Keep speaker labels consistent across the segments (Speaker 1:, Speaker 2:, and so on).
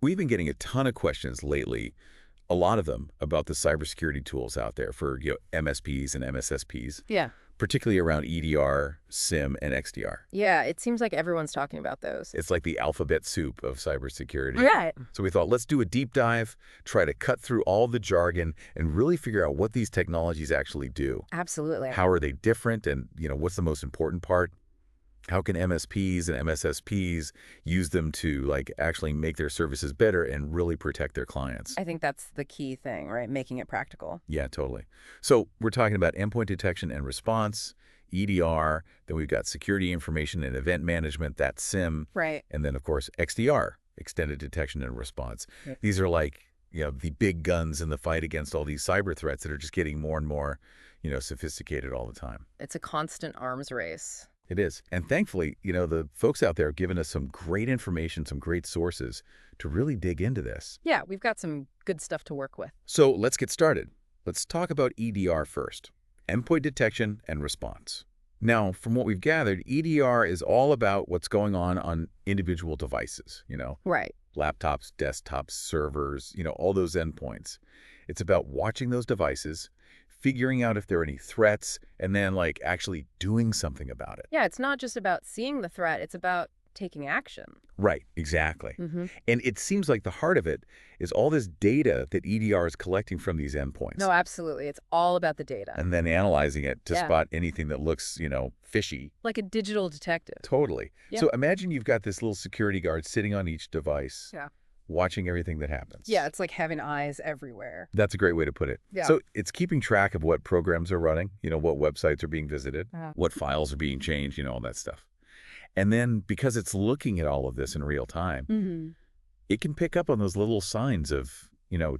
Speaker 1: We've been getting a ton of questions lately, a lot of them about the cybersecurity tools out there for MSPs and MSSPs,
Speaker 2: Yeah.
Speaker 1: particularly around EDR, SIEM, and XDR.
Speaker 2: Yeah, it seems like everyone's talking about those.
Speaker 1: It's like the alphabet soup of cybersecurity.
Speaker 2: Right.
Speaker 1: So we thought, let's do a deep dive, try to cut through all the jargon, and really figure out what these technologies actually do.
Speaker 2: Absolutely.
Speaker 1: How are they different, and what's the most important part? How can MSPs and MSSPs use them to actually make their services better and really protect their clients?
Speaker 2: I think that's the key thing, right? Making it practical.
Speaker 1: Yeah, totally. So we're talking about endpoint detection and response, EDR, then we've got security information and event management, that's SIEM,
Speaker 2: Right.
Speaker 1: and then, of course, XDR, extended detection and response.
Speaker 2: Yep.
Speaker 1: These are the big guns in the fight against all these cyber threats that are just getting more and more, sophisticated all the time.
Speaker 2: It's a constant arms race.
Speaker 1: It is. And thankfully, the folks out there have given us some great information, some great sources to really dig into this.
Speaker 2: Yeah, we've got some good stuff to work with.
Speaker 1: So let's get started. Let's talk about EDR first, endpoint detection and response. Now, from what we've gathered, EDR is all about what's going on individual devices,
Speaker 2: Right.
Speaker 1: laptops, desktops, servers, all those endpoints. It's about watching those devices, figuring out if there are any threats, and then actually doing something about it.
Speaker 2: Yeah, it's not just about seeing the threat, it's about taking action.
Speaker 1: Right, exactly.
Speaker 2: Mm-hmm.
Speaker 1: And it seems like the heart of it is all this data that EDR is collecting from these endpoints.
Speaker 2: No, absolutely. It's all about the data.
Speaker 1: And then analyzing it to
Speaker 2: Yeah.
Speaker 1: spot anything that looks, fishy.
Speaker 2: Like a digital detective.
Speaker 1: Totally.
Speaker 2: Yeah.
Speaker 1: So imagine you've got this little security guard sitting on each device,
Speaker 2: Yeah.
Speaker 1: watching everything that happens.
Speaker 2: Yeah, it's like having eyes everywhere.
Speaker 1: That's a great way to put it.
Speaker 2: Yeah.
Speaker 1: So it's keeping track of what programs are running, what websites are being visited,
Speaker 2: Yeah.
Speaker 1: what files are being changed, all that stuff. And then because it's looking at all of this in real time,
Speaker 2: Mm-hmm.
Speaker 1: it can pick up on those little signs of,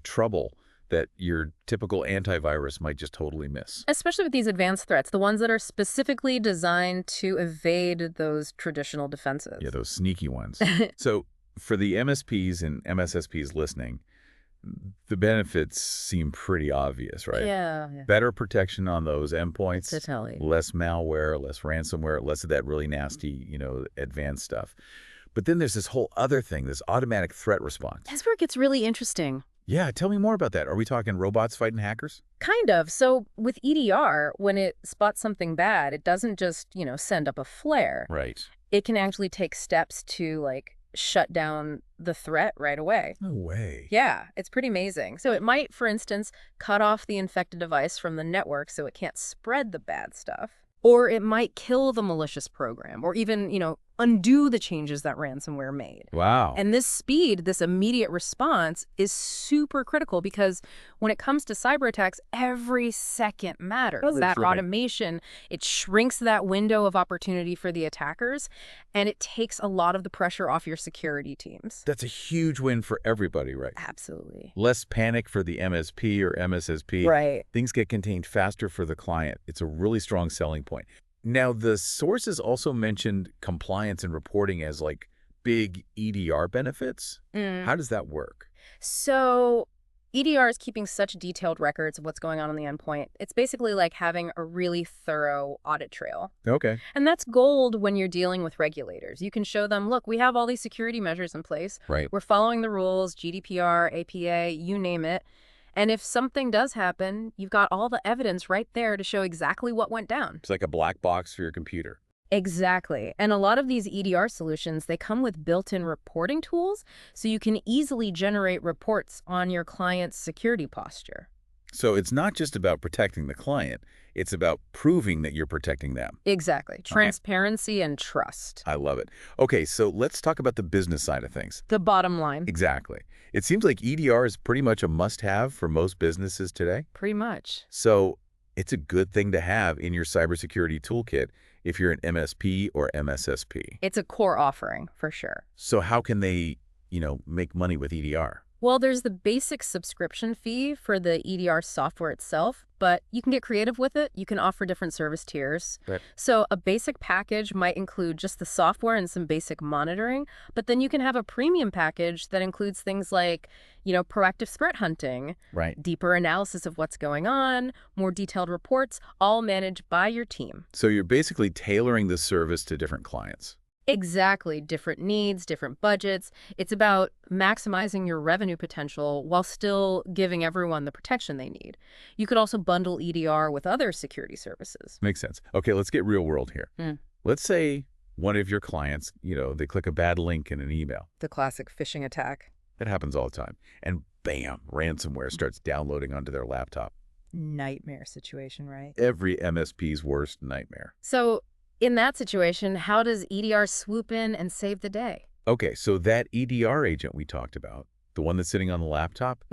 Speaker 1: trouble that your typical antivirus might just totally miss.
Speaker 2: Especially with these advanced threats, the ones that are specifically designed to evade those traditional defenses.
Speaker 1: Yeah, those sneaky ones. So for the MSPs and MSSPs listening, the benefits seem pretty obvious, right?
Speaker 2: Yeah.
Speaker 1: Better protection on those endpoints,
Speaker 2: Totally.
Speaker 1: less malware, less ransomware, less of that really nasty, advanced stuff. But then there's this whole other thing, this automatic threat response.
Speaker 2: That's where it gets really interesting.
Speaker 1: Yeah, tell me more about that. Are we talking robots fighting hackers?
Speaker 2: Kind of. So with EDR, when it spots something bad, it doesn't just, send up a flare.
Speaker 1: Right.
Speaker 2: It can actually take steps to shut down the threat right away.
Speaker 1: No way.
Speaker 2: Yeah, it's pretty amazing. So it might, for instance, cut off the infected device from the network so it can't spread the bad stuff. Or it might kill the malicious program, or even, undo the changes that ransomware made.
Speaker 1: Wow.
Speaker 2: And this speed, this immediate response is super critical because when it comes to cyber attacks, every second matters.
Speaker 1: Oh, that's
Speaker 2: that
Speaker 1: right.
Speaker 2: automation, it shrinks that window of opportunity for the attackers, and it takes a lot of the pressure off your security teams.
Speaker 1: That's a huge win for everybody, right?
Speaker 2: Absolutely.
Speaker 1: Less panic for the MSP or MSSP.
Speaker 2: Right.
Speaker 1: Things get contained faster for the client. It's a really strong selling point. Now, the sources also mentioned compliance and reporting as big EDR benefits. How does that work?
Speaker 2: So EDR is keeping such detailed records of what's going on the endpoint. It's basically like having a really thorough audit trail.
Speaker 1: Okay.
Speaker 2: And that's gold when you're dealing with regulators. You can show them, look, we have all these security measures in place.
Speaker 1: Right.
Speaker 2: We're following the rules, GDPR, APA, you name it. And if something does happen, you've got all the evidence right there to show exactly what went down.
Speaker 1: It's like a black box for your computer.
Speaker 2: Exactly. And a lot of these EDR solutions, they come with built-in reporting tools, so you can easily generate reports on your client's security posture.
Speaker 1: So it's not just about protecting the client. It's about proving that you're protecting them.
Speaker 2: Exactly. Transparency and trust.
Speaker 1: I love it. Okay, so let's talk about the business side of things.
Speaker 2: The bottom line.
Speaker 1: Exactly. It seems like EDR is pretty much a must-have for most businesses today.
Speaker 2: Pretty much.
Speaker 1: So it's a good thing to have in your cybersecurity toolkit if you're an MSP or MSSP.
Speaker 2: It's a core offering, for sure.
Speaker 1: So how can they, make money with EDR?
Speaker 2: Well, there's the basic subscription fee for the EDR software itself, but you can get creative with it. You can offer different service tiers.
Speaker 1: Right.
Speaker 2: So a basic package might include just the software and some basic monitoring, but then you can have a premium package that includes things like, proactive threat hunting,
Speaker 1: Right.
Speaker 2: deeper analysis of what's going on, more detailed reports, all managed by your team.
Speaker 1: So you're basically tailoring the service to different clients.
Speaker 2: Exactly. Different needs, different budgets. It's about maximizing your revenue potential while still giving everyone the protection they need. You could also bundle EDR with other security services.
Speaker 1: Makes sense. Okay, let's get real world here.
Speaker 2: Mm.
Speaker 1: Let's say one of your clients, they click a bad link in an email.
Speaker 2: The classic phishing attack.
Speaker 1: That happens all the time. And bam, ransomware starts downloading onto their laptop.
Speaker 2: Nightmare situation, right?
Speaker 1: Every MSP's worst nightmare.
Speaker 2: So in that situation, how does EDR swoop in and save the day?
Speaker 1: Okay, so that EDR agent we talked about, the one that's sitting on the laptop,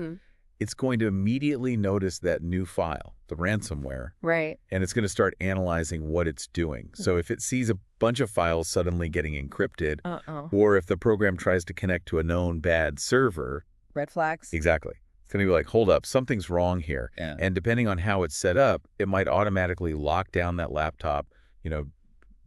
Speaker 1: it's going to immediately notice that new file, the ransomware,
Speaker 2: Right.
Speaker 1: and it's going to start analyzing what it's doing. So if it sees a bunch of files suddenly getting encrypted, or if the program tries to connect to a known bad server.
Speaker 2: Red flags.
Speaker 1: Exactly. It's going to be like, hold up, something's wrong here.
Speaker 3: Yeah.
Speaker 1: And depending on how it's set up, it might automatically lock down that laptop,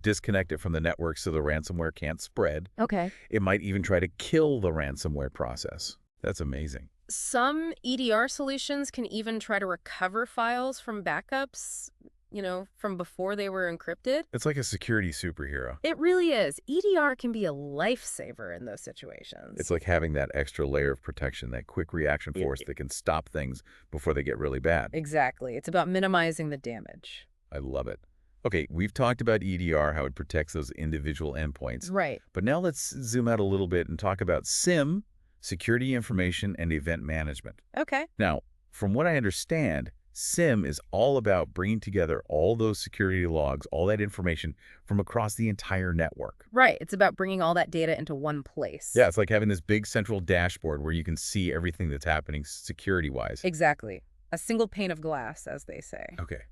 Speaker 1: disconnect it from the network so the ransomware can't spread.
Speaker 2: Okay.
Speaker 1: It might even try to kill the ransomware process. That's amazing.
Speaker 2: Some EDR solutions can even try to recover files from backups, from before they were encrypted.
Speaker 1: It's like a security superhero.
Speaker 2: It really is. EDR can be a lifesaver in those situations.
Speaker 1: It's like having that extra layer of protection, that quick reaction force that can stop things before they get really bad.
Speaker 2: Exactly. It's about minimizing the damage.
Speaker 1: I love it. Okay, we've talked about EDR, how it protects those individual endpoints.
Speaker 2: Right.
Speaker 1: But now let's zoom out a little bit and talk about SIEM, security information and event management.
Speaker 2: Okay.
Speaker 1: Now, from what I understand, SIEM is all about bringing together all those security logs, all that information from across the entire network.
Speaker 2: Right. It's about bringing all that data into one place.
Speaker 1: Yeah, it's like having this big central dashboard where you can see everything that's happening security-wise.
Speaker 2: Exactly. A single pane of glass, as they say.
Speaker 1: Okay.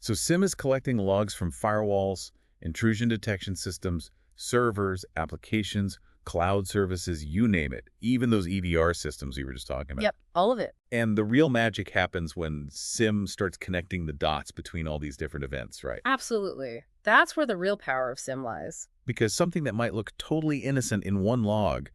Speaker 1: So SIEM is collecting logs from firewalls, intrusion detection systems, servers, applications, cloud services, you name it, even those EDR systems we were just talking about.
Speaker 2: Yep, all of it.
Speaker 1: And the real magic happens when SIEM starts connecting the dots between all these different events, right?
Speaker 2: Absolutely. That's where the real power of SIEM lies.
Speaker 1: Because something that might look totally innocent in one log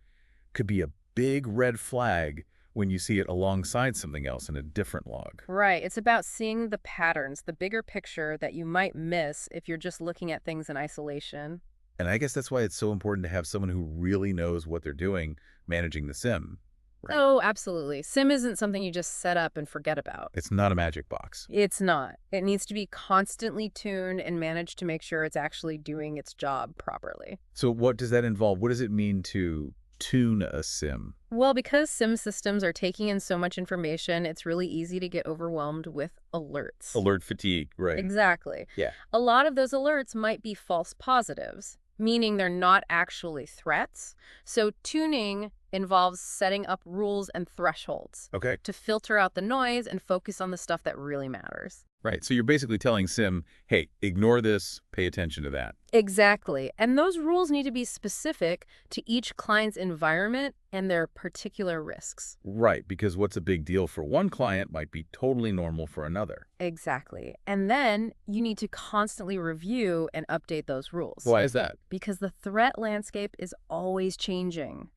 Speaker 1: could be a big red flag when you see it alongside something else in a different log.
Speaker 2: Right. It's about seeing the patterns, the bigger picture that you might miss if you're just looking at things in isolation.
Speaker 1: And I guess that's why it's so important to have someone who really knows what they're doing managing the SIEM. Right?
Speaker 2: Oh, absolutely. SIEM isn't something you just set up and forget about.
Speaker 1: It's not a magic box.
Speaker 2: It's not. It needs to be constantly tuned and managed to make sure it's actually doing its job properly.
Speaker 1: So what does that involve? What does it mean to tune a SIEM?
Speaker 2: Well, because SIEM systems are taking in so much information, it's really easy to get overwhelmed with alerts.
Speaker 1: Alert fatigue, right.
Speaker 2: Exactly.
Speaker 1: Yeah.
Speaker 2: A lot of those alerts might be false positives, meaning they're not actually threats. So tuning involves setting up rules and thresholds
Speaker 1: Okay.
Speaker 2: to filter out the noise and focus on the stuff that really matters.
Speaker 1: Right. So you're basically telling SIEM, hey, ignore this, pay attention to that.
Speaker 2: Exactly. And those rules need to be specific to each client's environment and their particular risks.
Speaker 1: Right, because what's a big deal for one client might be totally normal for another.
Speaker 2: Exactly. And then you need to constantly review and update those rules.
Speaker 1: Why is that?
Speaker 2: Because the threat landscape is always changing.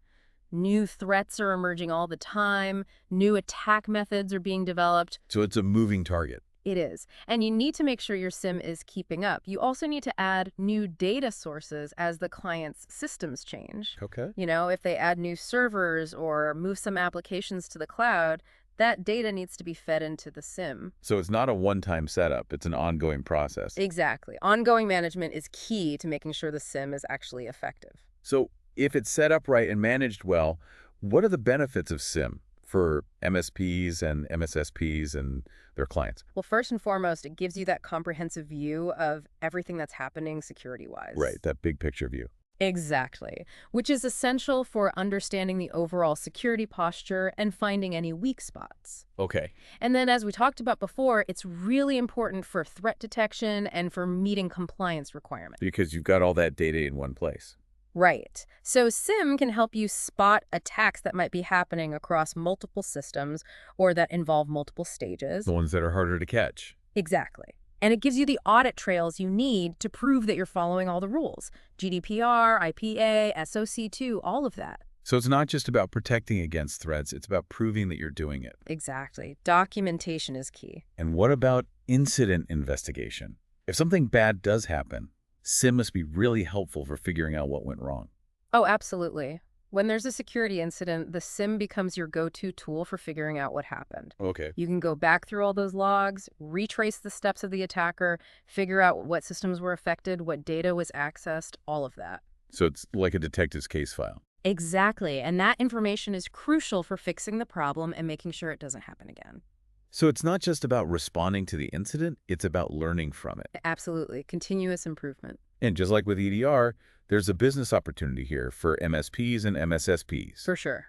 Speaker 2: New threats are emerging all the time. New attack methods are being developed.
Speaker 1: So it's a moving target.
Speaker 2: It is. And you need to make sure your SIEM is keeping up. You also need to add new data sources as the client's systems change.
Speaker 1: Okay.
Speaker 2: If they add new servers or move some applications to the cloud, that data needs to be fed into the SIEM.
Speaker 1: So it's not a one-time setup. It's an ongoing process.
Speaker 2: Exactly. Ongoing management is key to making sure the SIEM is actually effective.
Speaker 1: So if it's set up right and managed well, what are the benefits of SIEM for MSPs and MSSPs and their clients?
Speaker 2: Well, first and foremost, it gives you that comprehensive view of everything that's happening security-wise.
Speaker 1: Right, that big picture view.
Speaker 2: Exactly, which is essential for understanding the overall security posture and finding any weak spots.
Speaker 1: Okay.
Speaker 2: And then, as we talked about before, it's really important for threat detection and for meeting compliance requirements.
Speaker 1: Because you've got all that data in one place.
Speaker 2: Right. So SIEM can help you spot attacks that might be happening across multiple systems or that involve multiple stages.
Speaker 1: The ones that are harder to catch.
Speaker 2: Exactly. And it gives you the audit trails you need to prove that you're following all the rules. GDPR, IPA, SOC2, all of that.
Speaker 1: So it's not just about protecting against threats, it's about proving that you're doing it.
Speaker 2: Exactly. Documentation is key.
Speaker 1: And what about incident investigation? If something bad does happen, SIEM must be really helpful for figuring out what went wrong.
Speaker 2: Oh, absolutely. When there's a security incident, the SIEM becomes your go-to tool for figuring out what happened.
Speaker 1: Okay.
Speaker 2: You can go back through all those logs, retrace the steps of the attacker, figure out what systems were affected, what data was accessed, all of that.
Speaker 1: So it's like a detective's case file.
Speaker 2: Exactly. And that information is crucial for fixing the problem and making sure it doesn't happen again.
Speaker 1: So it's not just about responding to the incident, it's about learning from it.
Speaker 2: Absolutely. Continuous improvement.
Speaker 1: And just like with EDR, there's a business opportunity here for MSPs and MSSPs.
Speaker 2: For sure.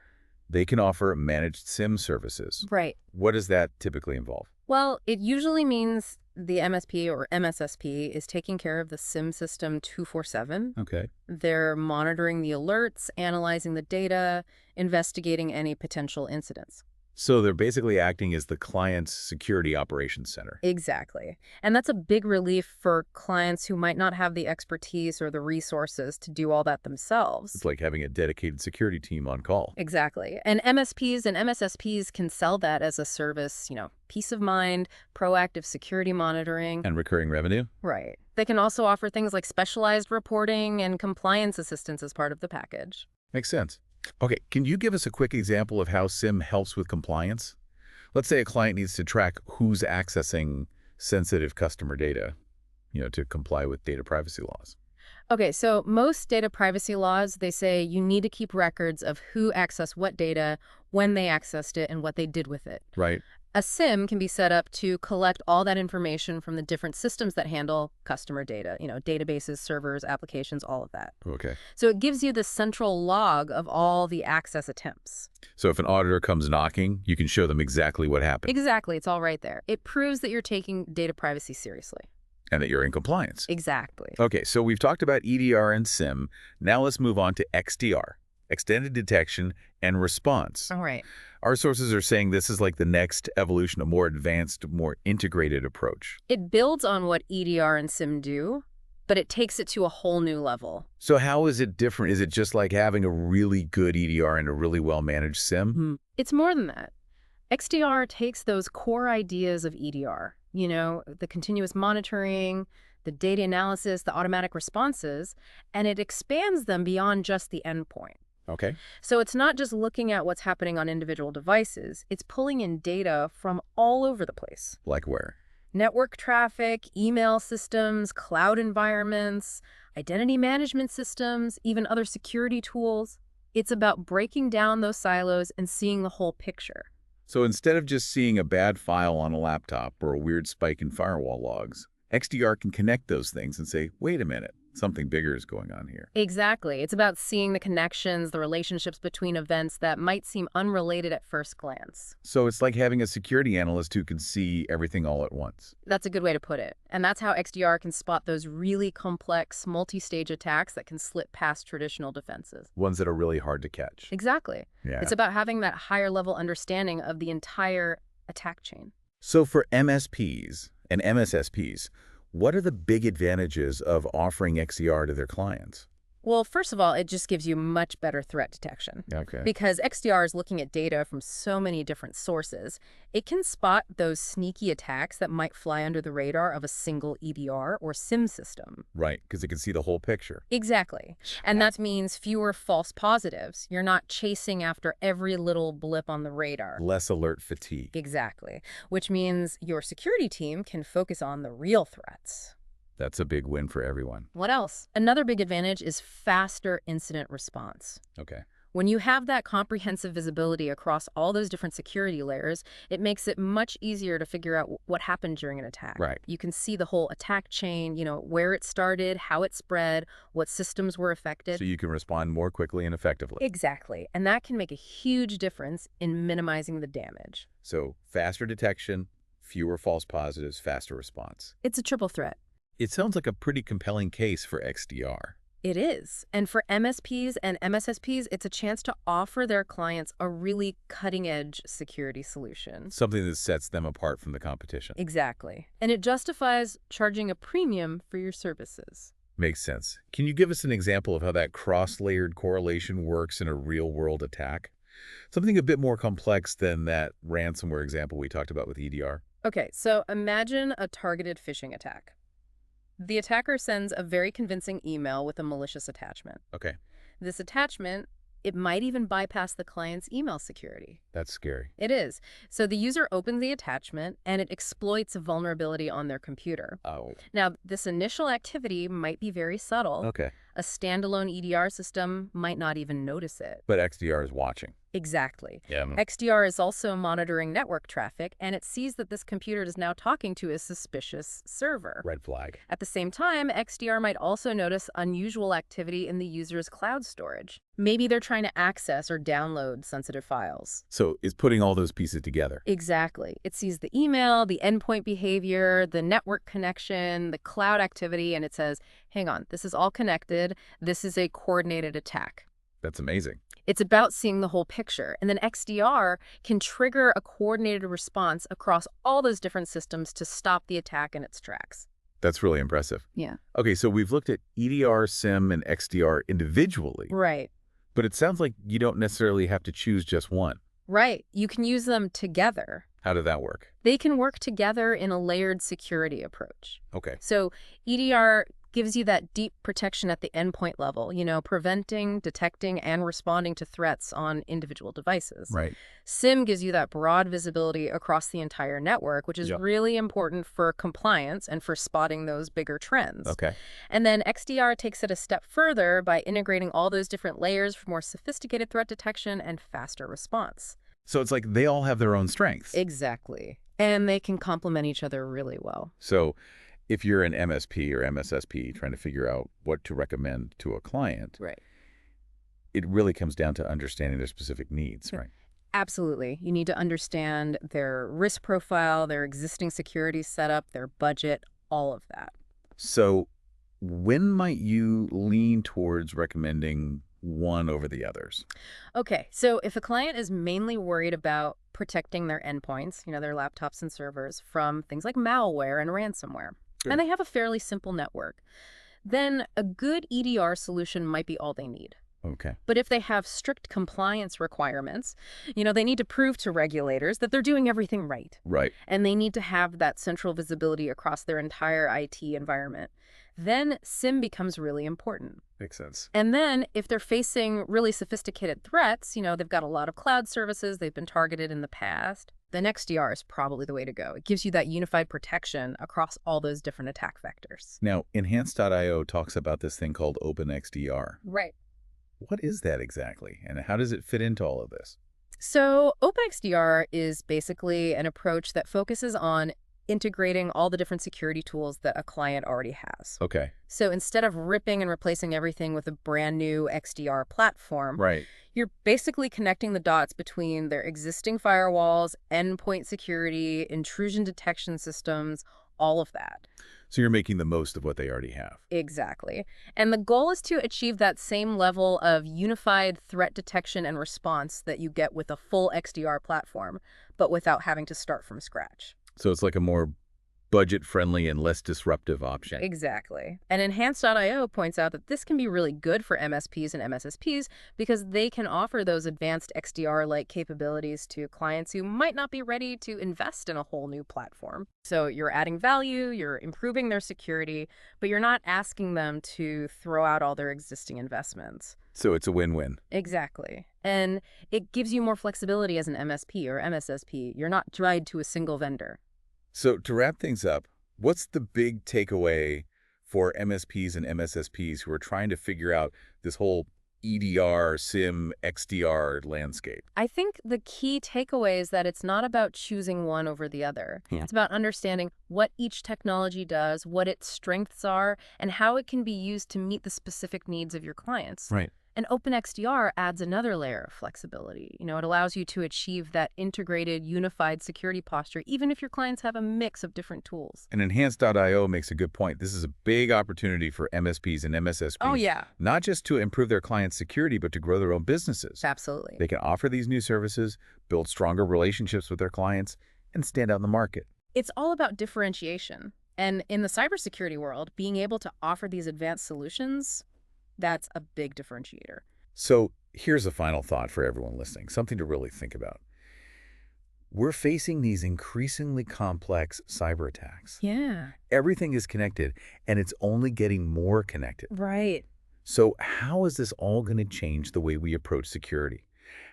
Speaker 1: They can offer managed SIEM services.
Speaker 2: Right.
Speaker 1: What does that typically involve?
Speaker 2: Well, it usually means the MSP or MSSP is taking care of the SIEM system 24/7.
Speaker 1: Okay.
Speaker 2: They're monitoring the alerts, analyzing the data, investigating any potential incidents.
Speaker 1: So they're basically acting as the client's security operations center.
Speaker 2: Exactly. And that's a big relief for clients who might not have the expertise or the resources to do all that themselves.
Speaker 1: It's like having a dedicated security team on call.
Speaker 2: Exactly. And MSPs and MSSPs can sell that as a service, peace of mind, proactive security monitoring.
Speaker 1: And recurring revenue?
Speaker 2: Right. They can also offer things like specialized reporting and compliance assistance as part of the package.
Speaker 1: Makes sense. Okay, can you give us a quick example of how SIEM helps with compliance? Let's say a client needs to track who's accessing sensitive customer data, to comply with data privacy laws.
Speaker 2: Okay, so most data privacy laws, they say you need to keep records of who accessed what data, when they accessed it, and what they did with it.
Speaker 1: Right.
Speaker 2: A SIEM can be set up to collect all that information from the different systems that handle customer data, databases, servers, applications, all of that.
Speaker 1: Okay.
Speaker 2: So it gives you the central log of all the access attempts.
Speaker 1: So if an auditor comes knocking, you can show them exactly what happened.
Speaker 2: Exactly. It's all right there. It proves that you're taking data privacy seriously.
Speaker 1: And that you're in compliance.
Speaker 2: Exactly.
Speaker 1: Okay, so we've talked about EDR and SIEM. Now let's move on to XDR, Extended Detection and Response.
Speaker 2: All right.
Speaker 1: Our sources are saying this is like the next evolution, a more advanced, more integrated approach.
Speaker 2: It builds on what EDR and SIEM do, but it takes it to a whole new level.
Speaker 1: So how is it different? Is it just like having a really good EDR and a really well-managed SIEM?
Speaker 2: It's more than that. XDR takes those core ideas of EDR, the continuous monitoring, the data analysis, the automatic responses, and it expands them beyond just the endpoint.
Speaker 1: Okay.
Speaker 2: So it's not just looking at what's happening on individual devices, it's pulling in data from all over the place.
Speaker 1: Like where?
Speaker 2: Network traffic, email systems, cloud environments, identity management systems, even other security tools. It's about breaking down those silos and seeing the whole picture.
Speaker 1: So instead of just seeing a bad file on a laptop or a weird spike in firewall logs, XDR can connect those things and say, wait a minute, something bigger is going on here.
Speaker 2: Exactly. It's about seeing the connections, the relationships between events that might seem unrelated at first glance.
Speaker 1: So it's like having a security analyst who can see everything all at once.
Speaker 2: That's a good way to put it. And that's how XDR can spot those really complex, multi-stage attacks that can slip past traditional defenses.
Speaker 1: Ones that are really hard to catch.
Speaker 2: Exactly.
Speaker 1: Yeah.
Speaker 2: It's about having that higher level understanding of the entire attack chain.
Speaker 1: So for MSPs and MSSPs, what are the big advantages of offering XDR to their clients?
Speaker 2: Well, first of all, it just gives you much better threat detection.
Speaker 1: Okay.
Speaker 2: Because XDR is looking at data from so many different sources, it can spot those sneaky attacks that might fly under the radar of a single EDR or SIEM system.
Speaker 1: Right, because it can see the whole picture.
Speaker 2: Exactly. And that means fewer false positives. You're not chasing after every little blip on the radar.
Speaker 1: Less alert fatigue.
Speaker 2: Exactly. Which means your security team can focus on the real threats.
Speaker 1: That's a big win for everyone.
Speaker 2: What else? Another big advantage is faster incident response.
Speaker 1: Okay.
Speaker 2: When you have that comprehensive visibility across all those different security layers, it makes it much easier to figure out what happened during an attack.
Speaker 1: Right.
Speaker 2: You can see the whole attack chain, where it started, how it spread, what systems were affected.
Speaker 1: So you can respond more quickly and effectively.
Speaker 2: Exactly. And that can make a huge difference in minimizing the damage.
Speaker 1: So faster detection, fewer false positives, faster response.
Speaker 2: It's a triple threat.
Speaker 1: It sounds like a pretty compelling case for XDR.
Speaker 2: It is. And for MSPs and MSSPs, it's a chance to offer their clients a really cutting-edge security solution.
Speaker 1: Something that sets them apart from the competition.
Speaker 2: Exactly. And it justifies charging a premium for your services.
Speaker 1: Makes sense. Can you give us an example of how that cross-layered correlation works in a real-world attack? Something a bit more complex than that ransomware example we talked about with EDR.
Speaker 2: Okay, so imagine a targeted phishing attack. The attacker sends a very convincing email with a malicious attachment.
Speaker 1: Okay,
Speaker 2: This attachment, it might even bypass the client's email security.
Speaker 1: that's scary.
Speaker 2: It is. So the user opens the attachment and it exploits a vulnerability on their computer.
Speaker 1: Oh,
Speaker 2: Now, this initial activity might be very subtle.
Speaker 1: okay.
Speaker 2: A standalone EDR system might not even notice it.
Speaker 1: But XDR is watching.
Speaker 2: Exactly.
Speaker 1: Yeah.
Speaker 2: XDR is also monitoring network traffic, and it sees that this computer is now talking to a suspicious server.
Speaker 1: Red flag.
Speaker 2: At the same time, XDR might also notice unusual activity in the user's cloud storage. Maybe they're trying to access or download sensitive files.
Speaker 1: So it's putting all those pieces together.
Speaker 2: Exactly. It sees the email, the endpoint behavior, the network connection, the cloud activity, and it says, hang on, this is all connected. This is a coordinated attack.
Speaker 1: That's amazing.
Speaker 2: It's about seeing the whole picture. And then XDR can trigger a coordinated response across all those different systems to stop the attack in its tracks.
Speaker 1: That's really impressive.
Speaker 2: Yeah.
Speaker 1: Okay, so we've looked at EDR, SIEM, and XDR individually,
Speaker 2: Right.
Speaker 1: but it sounds like you don't necessarily have to choose just one.
Speaker 2: Right. You can use them together.
Speaker 1: How did that work?
Speaker 2: They can work together in a layered security approach.
Speaker 1: Okay.
Speaker 2: So EDR gives you that deep protection at the endpoint level, preventing, detecting, and responding to threats on individual devices.
Speaker 1: Right.
Speaker 2: SIEM gives you that broad visibility across the entire network, which is
Speaker 1: Yep.
Speaker 2: really important for compliance and for spotting those bigger trends.
Speaker 1: Okay.
Speaker 2: And then XDR takes it a step further by integrating all those different layers for more sophisticated threat detection and faster response.
Speaker 1: So it's like they all have their own strengths.
Speaker 2: Exactly. And they can complement each other really well.
Speaker 1: So if you're an MSP or MSSP trying to figure out what to recommend to a client,
Speaker 2: Right.
Speaker 1: it really comes down to understanding their specific needs, right?
Speaker 2: Absolutely. You need to understand their risk profile, their existing security setup, their budget, all of that.
Speaker 1: So when might you lean towards recommending one over the others?
Speaker 2: Okay, so if a client is mainly worried about protecting their endpoints, their laptops and servers from things like malware and ransomware,
Speaker 1: Sure.
Speaker 2: and they have a fairly simple network, then a good EDR solution might be all they need.
Speaker 1: Okay.
Speaker 2: But if they have strict compliance requirements, they need to prove to regulators that they're doing everything right.
Speaker 1: Right.
Speaker 2: And they need to have that central visibility across their entire IT environment. Then SIEM becomes really important.
Speaker 1: Makes sense.
Speaker 2: And then if they're facing really sophisticated threats, they've got a lot of cloud services, they've been targeted in the past, then XDR is probably the way to go. It gives you that unified protection across all those different attack vectors.
Speaker 1: Now, Enhance.io talks about this thing called Open XDR.
Speaker 2: Right.
Speaker 1: What is that exactly, and how does it fit into all of this?
Speaker 2: So OpenXDR is basically an approach that focuses on integrating all the different security tools that a client already has.
Speaker 1: Okay.
Speaker 2: So instead of ripping and replacing everything with a brand new XDR platform,
Speaker 1: Right.
Speaker 2: you're basically connecting the dots between their existing firewalls, endpoint security, intrusion detection systems, all of that.
Speaker 1: So you're making the most of what they already have.
Speaker 2: Exactly. And the goal is to achieve that same level of unified threat detection and response that you get with a full XDR platform, but without having to start from scratch.
Speaker 1: So it's like a more budget-friendly and less disruptive option.
Speaker 2: Exactly. And Enhance.io points out that this can be really good for MSPs and MSSPs because they can offer those advanced XDR-like capabilities to clients who might not be ready to invest in a whole new platform. So you're adding value, you're improving their security, but you're not asking them to throw out all their existing investments.
Speaker 1: So it's a win-win.
Speaker 2: Exactly. And it gives you more flexibility as an MSP or MSSP. You're not tied to a single vendor.
Speaker 1: So to wrap things up, what's the big takeaway for MSPs and MSSPs who are trying to figure out this whole EDR, SIEM, XDR landscape?
Speaker 2: I think the key takeaway is that it's not about choosing one over the other.
Speaker 1: Yeah.
Speaker 2: It's about understanding what each technology does, what its strengths are, and how it can be used to meet the specific needs of your clients.
Speaker 1: Right.
Speaker 2: And Open XDR adds another layer of flexibility. It allows you to achieve that integrated, unified security posture, even if your clients have a mix of different tools.
Speaker 1: And Enhance.io makes a good point. This is a big opportunity for MSPs and MSSPs.
Speaker 2: Oh, yeah.
Speaker 1: Not just to improve their clients' security, but to grow their own businesses.
Speaker 2: Absolutely.
Speaker 1: They can offer these new services, build stronger relationships with their clients, and stand out in the market.
Speaker 2: It's all about differentiation. And in the cybersecurity world, being able to offer these advanced solutions, that's a big differentiator.
Speaker 1: So here's a final thought for everyone listening, something to really think about. We're facing these increasingly complex cyber attacks.
Speaker 2: Yeah.
Speaker 1: Everything is connected, and it's only getting more connected.
Speaker 2: Right.
Speaker 1: So how is this all going to change the way we approach security?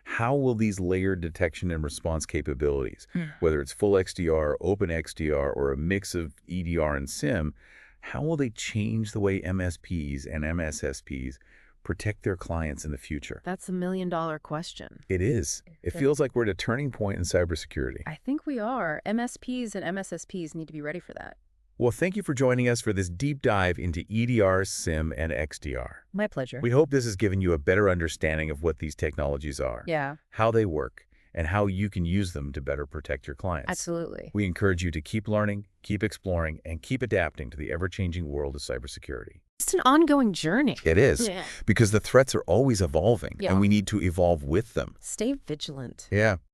Speaker 1: How will these layered detection and response capabilities, whether it's full XDR, Open XDR, or a mix of EDR and SIEM, how will they change the way MSPs and MSSPs protect their clients in the future?
Speaker 2: That's $1 million question.
Speaker 1: It is. It feels like we're at a turning point in cybersecurity.
Speaker 2: I think we are. MSPs and MSSPs need to be ready for that.
Speaker 1: Well, thank you for joining us for this deep dive into EDR, SIEM, and XDR.
Speaker 2: My pleasure.
Speaker 1: We hope this has given you a better understanding of what these technologies are,
Speaker 2: Yeah,
Speaker 1: how they work, and how you can use them to better protect your clients.
Speaker 2: absolutely.
Speaker 1: We encourage you to keep learning, keep exploring, and keep adapting to the ever-changing world of cybersecurity.
Speaker 2: It's an ongoing journey.
Speaker 1: It is,
Speaker 2: Yeah.
Speaker 1: because the threats are always evolving,
Speaker 2: Yeah.
Speaker 1: and we need to evolve with them.
Speaker 2: Stay vigilant.
Speaker 1: Yeah.